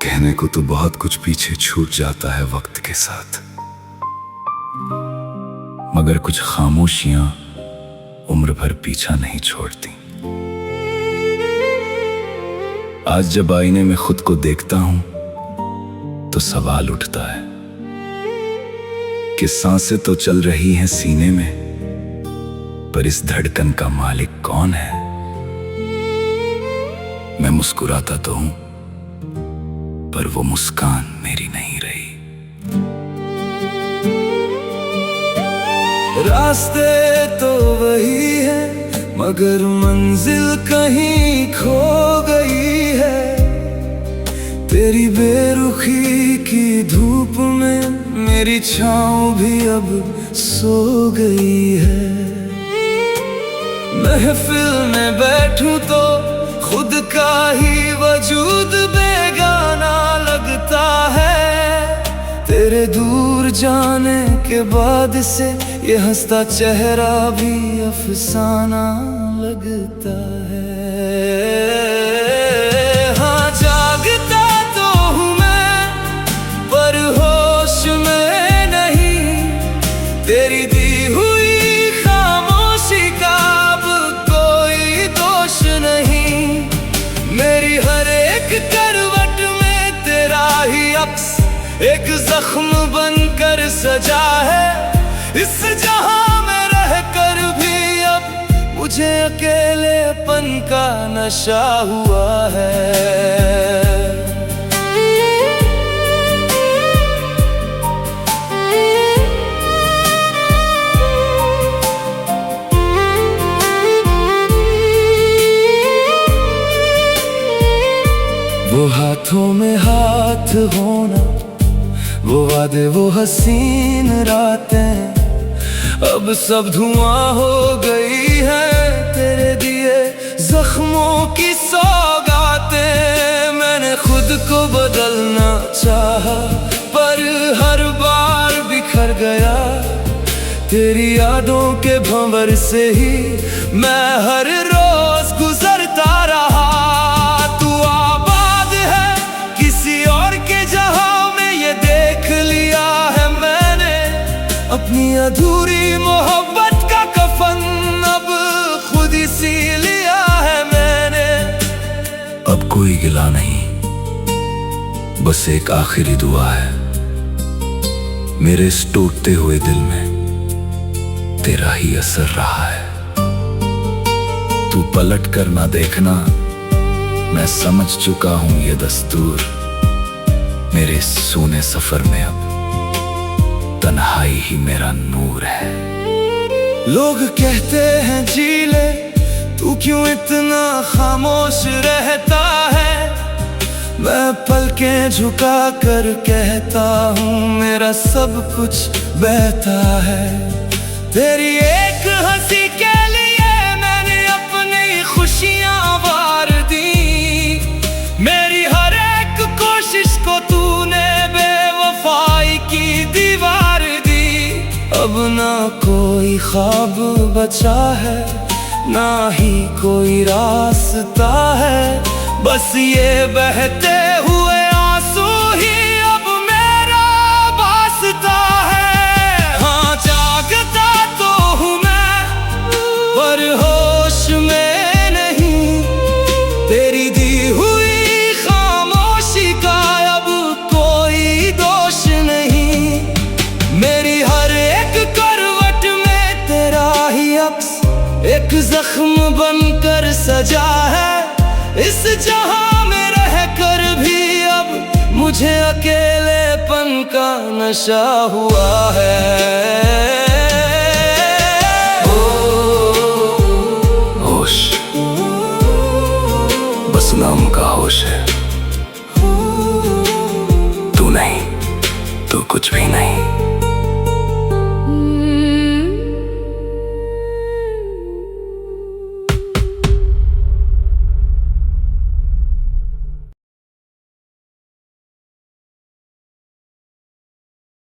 कहने को तो बहुत कुछ पीछे छूट जाता है वक्त के साथ, मगर कुछ खामोशियां उम्र भर पीछा नहीं छोड़ती। आज जब आईने में खुद को देखता हूं तो सवाल उठता है कि सांसें तो चल रही हैं सीने में, पर इस धड़कन का मालिक कौन है? मैं मुस्कुराता तो हूं, पर वो मुस्कान मेरी नहीं रही। रास्ते तो वही है, मगर मंजिल कहीं खो गई है। तेरी बेरुखी की धूप में मेरी छाँव भी अब सो गई है। महफिल में बैठूं तो खुद का ही वजूद बेगाना लगता है। तेरे दूर जाने के बाद से ये हंसता चेहरा भी अफसाना लगता है। हाँ, जागता तो हूँ मैं, पर होश में नहीं। तेरी दी हुई खामोशी का अब कोई दोष नहीं। मेरी हर एक करवट में तेरा ही अक्स एक जख्म बनकर सजा है। इस जहां में रहकर भी अब मुझे अकेलेपन का नशा हुआ है। वो हाथों में हाथ होना, वो वादे, वो हसीन रातें, अब सब धुआं हो गई है। तेरे दिए जख्मों की सौगातें, मैंने खुद को बदलना चाहा, पर हर बार बिखर गया। तेरी यादों के भंवर से ही मैं हर रोज गुजरता रहा। तू आबाद है किसी और के जहां में, ये देख लिया है मैंने। अपनी अधूरी मोहब्बत का कफन अब खुद ही सी लिया है मैंने। अब कोई गिला नहीं, बस एक आखिरी दुआ है। मेरे इस टूटते हुए दिल में तेरा ही असर रहा है। तू पलट कर ना देखना, मैं समझ चुका हूं ये दस्तूर। मेरे सूने सफर में अब तन्हाई ही मेरा नूर है। लोग कहते हैं जी ले, तू क्यों इतना खामोश रहता है? मैं पलकें झुका कर कहता हूँ मेरा सब कुछ बहता है। तेरी एक हंसी के लिए मैंने अपनी खुशियाँ वार दी। मेरी हर एक कोशिश को तूने बेवफाई की दीवार दी। अब ना कोई ख्वाब बचा है, ना ही कोई रास्ता है, बस ये बहते हुए आंसू ही अब मेरा वास्ता है। हाँ, जागता तो हूँ मैं, पर होश में नहीं। तेरी दी हुई खामोशी का अब कोई दोष नहीं। मेरी हर एक करवट में तेरा ही अक्स एक जख्म बनकर सजा है। इस जहां में रहकर भी अब मुझे अकेलेपन का नशा हुआ है। होश बस नाम का होश है, तू नहीं तो कुछ भी नहीं।